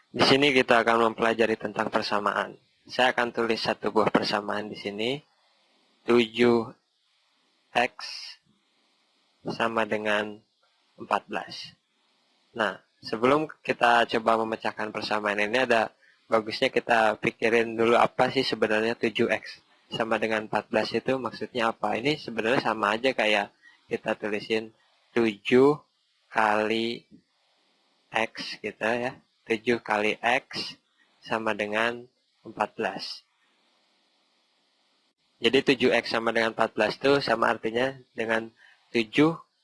Di sini kita akan mempelajari tentang persamaan. Saya akan tulis satu buah persamaan di sini. 7x sama dengan 14. Nah, sebelum kita coba memecahkan persamaan ini, ada bagusnya kita pikirin dulu apa sih sebenarnya 7x sama dengan 14 itu maksudnya apa. Ini sebenarnya sama aja kayak kita tulisin 7 kali X gitu ya. 7 kali X sama dengan 14. Jadi 7X sama dengan 14 itu sama artinya dengan 7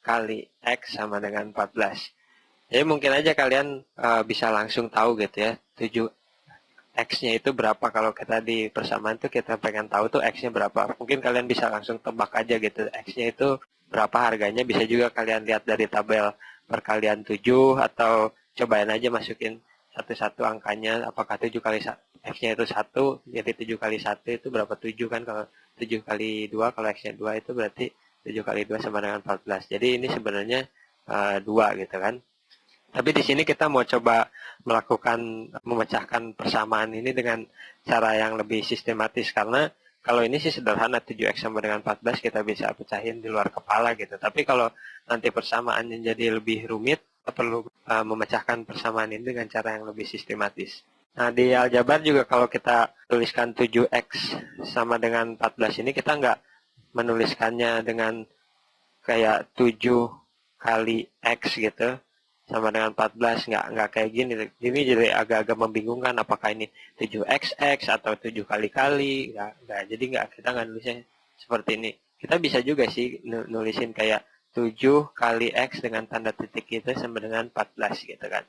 kali X sama dengan 14. Jadi mungkin aja kalian bisa langsung tahu gitu ya. 7X-nya itu berapa. Kalau kita di persamaan tuh kita pengen tahu tuh X-nya berapa. Mungkin kalian bisa langsung tebak aja gitu. X-nya itu berapa harganya. Bisa juga kalian lihat dari tabel perkalian 7 atau cobain aja masukin satu-satu angkanya. Apakah 7 kali X-nya itu 1, jadi 7 kali 1 itu berapa 7 kan. Kalau 7 kali 2, kalau X-nya 2 itu berarti 7 kali 2 sama dengan 14. Jadi ini sebenarnya 2 gitu kan. Tapi di sini kita mau coba memecahkan persamaan ini dengan cara yang lebih sistematis. Karena kalau ini sih sederhana, 7X sama dengan 14 kita bisa pecahin di luar kepala gitu. Tapi kalau nanti persamaannya jadi lebih rumit, kita perlu memecahkan persamaan ini dengan cara yang lebih sistematis. Nah, di aljabar juga kalau kita tuliskan 7X sama dengan 14 ini, kita nggak menuliskannya dengan kayak 7 kali X gitu sama dengan 14, nggak kayak gini. Ini jadi agak-agak membingungkan, apakah ini 7xx atau 7 kali-kali. Nggak, jadi kita nggak nulisnya seperti ini. Kita bisa juga sih nulisin kayak 7 kali x dengan tanda titik itu sama dengan 14 gitu kan.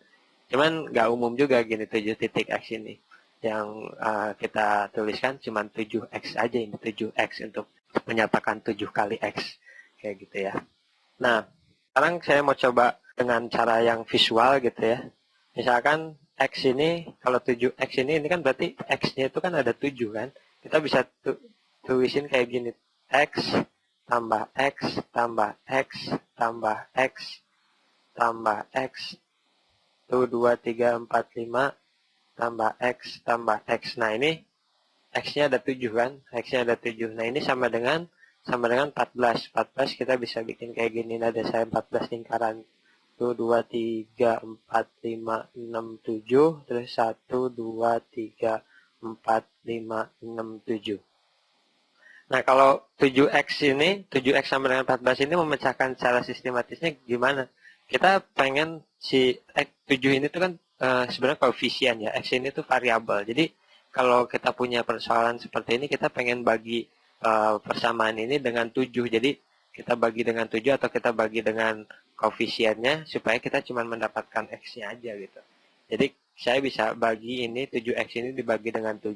Cuman nggak umum juga gini 7 titik x ini. Yang kita tuliskan cuma 7x aja, ini 7x untuk menyatakan 7 kali x. Kayak gitu ya. Nah, sekarang saya mau coba dengan cara yang visual gitu ya. Misalkan X ini, kalau 7X ini kan berarti X-nya itu kan ada 7 kan. Kita bisa tulisin kayak gini. X tambah X tambah X tambah X tambah X. 1, 2, 3, 4, 5 tambah X tambah X. Nah ini X-nya ada 7 kan. X-nya ada 7. Nah ini sama dengan 14. 14 kita bisa bikin kayak gini. Ada saya 14 lingkaran. 1, 2, 3, 4, 5, 6, 7. Terus 1, 2, 3, 4, 5, 6, 7. Nah kalau 7X ini, 7X sama dengan 14 ini memecahkan secara sistematisnya gimana? Kita pengen si X 7 ini tuh kan sebenarnya koefisien ya. X ini tuh variabel. Jadi kalau kita punya persoalan seperti ini, kita pengen bagi persamaan ini dengan 7. Jadi kita bagi dengan 7 atau kita bagi dengan koefisiennya supaya kita cuma mendapatkan X-nya aja gitu. Jadi saya bisa bagi ini 7X ini dibagi dengan 7.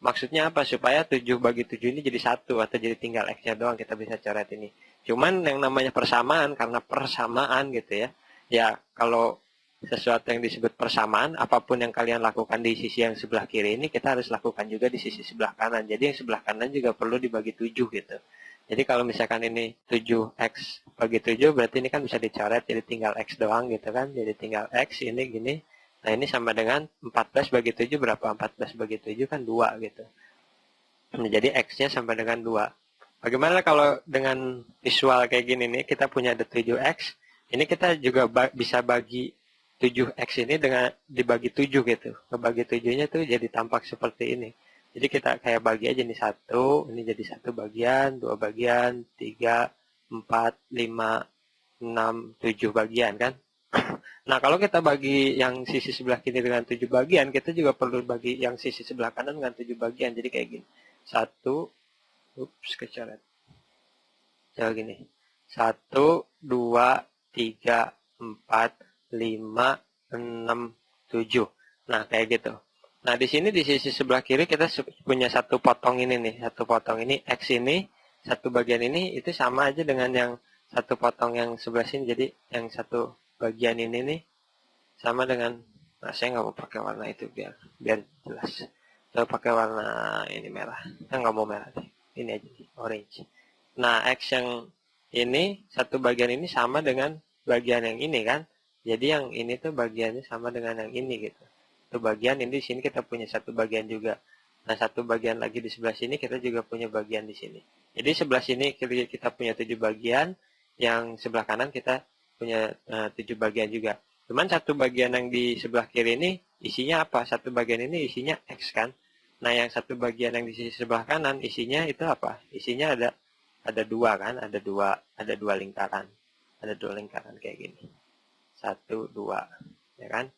Maksudnya apa? Supaya 7 bagi 7 ini jadi 1 atau jadi tinggal X-nya doang, kita bisa coret ini. Cuman yang namanya persamaan, karena persamaan gitu ya. Ya kalau sesuatu yang disebut persamaan, apapun yang kalian lakukan di sisi yang sebelah kiri ini, kita harus lakukan juga di sisi sebelah kanan. Jadi yang sebelah kanan juga perlu dibagi 7 gitu. Jadi kalau misalkan ini 7X bagi 7, berarti ini kan bisa dicoret jadi tinggal X doang gitu kan. Jadi tinggal X ini gini. Nah ini sama dengan 14 bagi 7 berapa? 14 bagi 7 kan 2 gitu. Nah, jadi X-nya sama dengan 2. Bagaimana kalau dengan visual kayak gini nih, kita punya ada 7X. Ini kita juga bisa bagi 7X ini dengan dibagi 7 gitu. Ngebagi 7-nya tuh jadi tampak seperti ini. Jadi kita kayak bagi aja nih 1, ini jadi 1 bagian, 2 bagian, 3, 4, 5, 6, 7 bagian kan. Nah, kalau kita bagi yang sisi sebelah kiri dengan 7 bagian, kita juga perlu bagi yang sisi sebelah kanan dengan 7 bagian. Jadi kayak gini. 1, kecoret. Coba gini. 1, 2, 3, 4, 5, 6, 7. Nah, kayak gitu. Nah, di sini di sisi sebelah kiri kita punya satu potong ini nih. Satu potong ini, X ini, satu bagian ini, itu sama aja dengan yang satu potong yang sebelah sini. Jadi, yang satu bagian ini nih sama dengan, nah saya nggak mau pakai warna itu biar jelas. Saya pakai warna ini merah. Saya nggak mau merah deh. Ini aja orange. Nah X yang ini satu bagian ini sama dengan bagian yang ini kan. Jadi yang ini tuh bagiannya sama dengan yang ini gitu. Itu bagian ini di sini kita punya satu bagian juga. Nah, satu bagian lagi di sebelah sini kita juga punya bagian di sini. Jadi sebelah sini kita punya 7 bagian, yang sebelah kanan kita punya 7 bagian juga. Cuman satu bagian yang di sebelah kiri ini isinya apa? Satu bagian ini isinya X kan. Nah, yang satu bagian yang di sisi sebelah kanan isinya itu apa? Isinya ada dua kan, ada dua lingkaran. Ada dua lingkaran kayak gini. Satu, dua. Ya kan?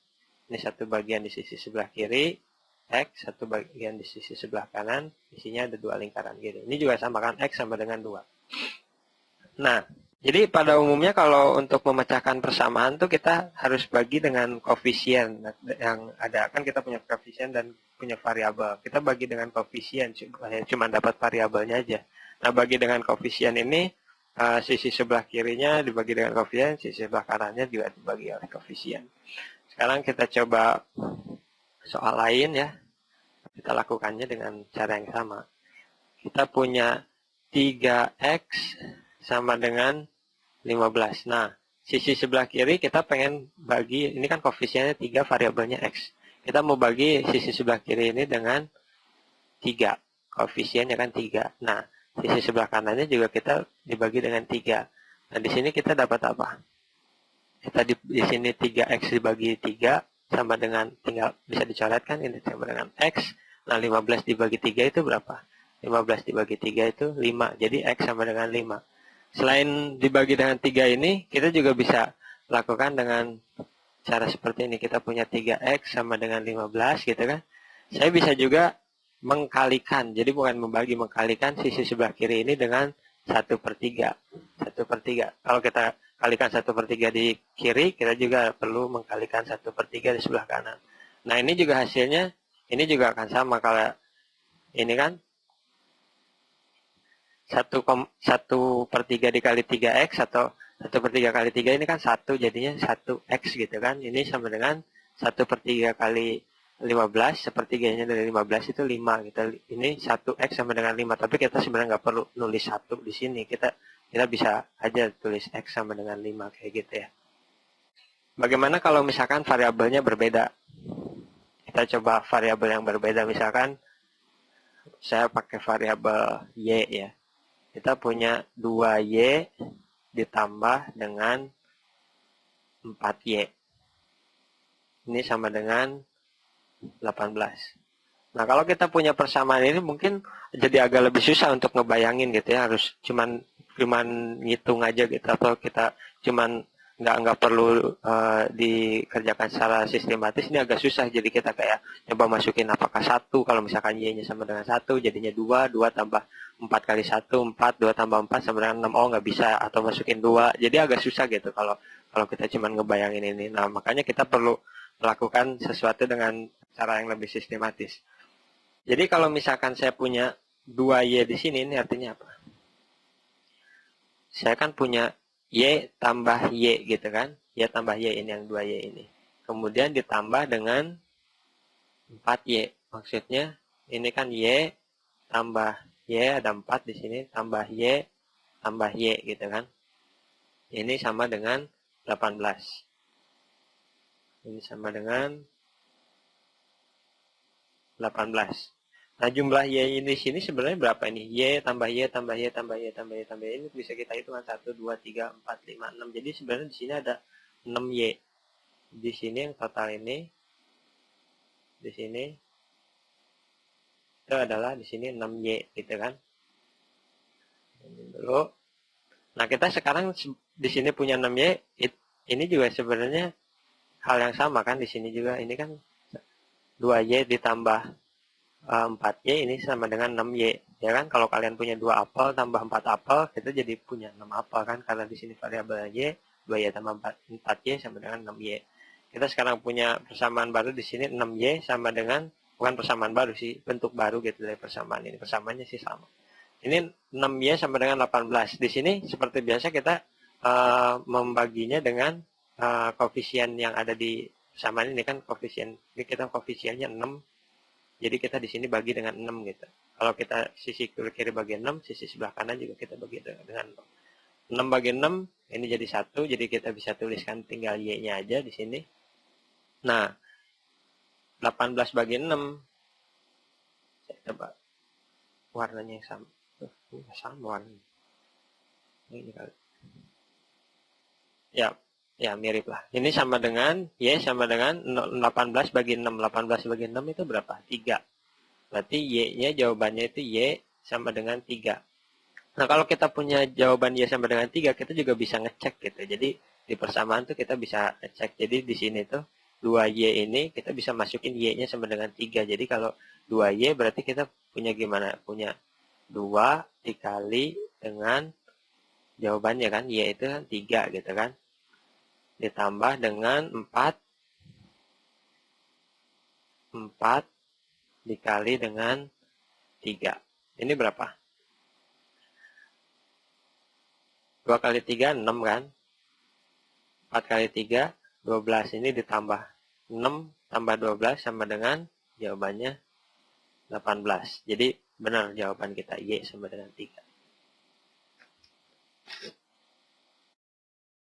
Ini satu bagian di sisi sebelah kiri, X, satu bagian di sisi sebelah kanan, isinya ada dua lingkaran gitu. Ini juga sama kan, X sama dengan 2. Nah, jadi pada umumnya kalau untuk memecahkan persamaan tuh kita harus bagi dengan koefisien yang ada. Kan kita punya koefisien dan punya variabel. Kita bagi dengan koefisien, cuma dapat variabelnya aja. Nah, bagi dengan koefisien ini, sisi sebelah kirinya dibagi dengan koefisien, sisi sebelah kanannya juga dibagi oleh koefisien. Sekarang kita coba soal lain ya. Kita lakukannya dengan cara yang sama. Kita punya 3X sama dengan 15. Nah, sisi sebelah kiri kita pengen bagi, ini kan koefisiennya 3, variabelnya X. Kita mau bagi sisi sebelah kiri ini dengan 3. Koefisiennya kan 3. Nah, sisi sebelah kanannya juga kita dibagi dengan 3. Nah, di sini kita dapat apa? Kita di sini 3X dibagi 3 sama dengan, tinggal bisa dicoretkan, ini sama dengan X. Nah, 15 dibagi 3 itu berapa? 15 dibagi 3 itu 5. Jadi X sama dengan 5. Selain dibagi dengan 3 ini, kita juga bisa lakukan dengan cara seperti ini. Kita punya 3X sama dengan 15 gitu kan. Saya bisa juga mengkalikan. Jadi bukan membagi, mengkalikan sisi sebelah kiri ini dengan 1/3. 1/3. Kalau kita kalikan 1/3 di kiri, kita juga perlu mengkalikan 1/3 di sebelah kanan. Nah, ini juga hasilnya, ini juga akan sama. Kalau ini kan 1/3 dikali 3X atau 1/3 kali 3 ini kan 1, jadinya 1X gitu kan. Ini sama dengan 1/3 kali 15, sepertiganya dari 15 itu 5 gitu. Ini 1X sama dengan 5, tapi kita sebenarnya nggak perlu nulis 1 di sini. Kita bisa aja tulis X sama dengan 5 kayak gitu ya. Bagaimana kalau misalkan variabelnya berbeda? Kita coba variabel yang berbeda, misalkan saya pakai variabel Y ya. Kita punya 2Y ditambah dengan 4Y. Ini sama dengan 18. Nah, kalau kita punya persamaan ini mungkin jadi agak lebih susah untuk ngebayangin gitu ya. Harus cuman ngitung aja gitu, atau kita cuman nggak perlu dikerjakan secara sistematis. Ini agak susah, jadi kita kayak coba masukin apakah 1, kalau misalkan Y-nya sama dengan 1 jadinya 2, 2 tambah 4 kali 1, 4, 2 tambah 4 sama dengan 6, oh nggak bisa, atau masukin 2, jadi agak susah gitu kalau kita cuman ngebayangin ini. Nah, makanya kita perlu melakukan sesuatu dengan cara yang lebih sistematis. Jadi kalau misalkan saya punya 2Y di sini, ini artinya apa? Saya kan punya Y tambah Y gitu kan. Y tambah Y ini yang 2Y ini. Kemudian ditambah dengan 4Y. Maksudnya ini kan Y tambah Y, ada 4 di sini, tambah Y tambah Y gitu kan. Ini sama dengan 18. Ini sama dengan 18. Nah, jumlah Y ini di sini sebenarnya berapa ini? Y tambah Y tambah Y tambah Y tambah Y tambah Y. Ini bisa kita hitung 1, 2, 3, 4, 5, 6. Jadi sebenarnya di sini ada 6Y. Di sini yang total ini, di sini itu adalah di sini 6Y gitu kan. Ini dulu. Nah, kita sekarang di sini punya 6Y. Ini juga sebenarnya hal yang sama kan, di sini juga ini kan 2Y ditambah 4Y ini sama dengan 6Y. Ya kan, kalau kalian punya 2 apel tambah 4 apel, kita jadi punya 6 apel kan, karena di sini variabel Y, 2Y tambah 4Y sama dengan 6Y. Kita sekarang punya persamaan baru di sini, 6Y sama dengan, bukan persamaan baru sih, bentuk baru gitu dari persamaan ini. Persamaannya sih sama. Ini 6Y sama dengan 18. Di sini seperti biasa kita membaginya dengan koefisien yang ada di persamaan ini kan, koefisien. Ini kita koefisiennya 6. Jadi kita di sini bagi dengan 6 gitu. Kalau kita sisi kiri bagi 6, sisi sebelah kanan juga kita bagi dengan 6. 6 bagi 6, ini jadi 1, jadi kita bisa tuliskan tinggal Y-nya aja di sini. Nah, 18 bagi 6, saya coba warnanya yang sama. Sama warnanya. Ini kali. Ya, mirip lah. Ini sama dengan, Y sama dengan 18 bagi 6. 18 bagi 6 itu berapa? 3. Berarti Y-nya jawabannya itu Y sama dengan 3. Nah, kalau kita punya jawaban Y sama dengan 3, kita juga bisa ngecek gitu. Jadi, di persamaan tuh kita bisa ngecek. Jadi, di sini tuh 2Y ini kita bisa masukin Y-nya sama dengan 3. Jadi, kalau 2Y berarti kita punya gimana? Punya 2 dikali dengan jawabannya kan, Y itu kan 3 gitu kan. Ditambah dengan 4 dikali dengan 3. Ini berapa? 2 kali 3, 6 kan? 4 kali 3, 12. Ini ditambah 6 tambah 12 sama dengan jawabannya 18. Jadi benar jawaban kita Y sama dengan 3.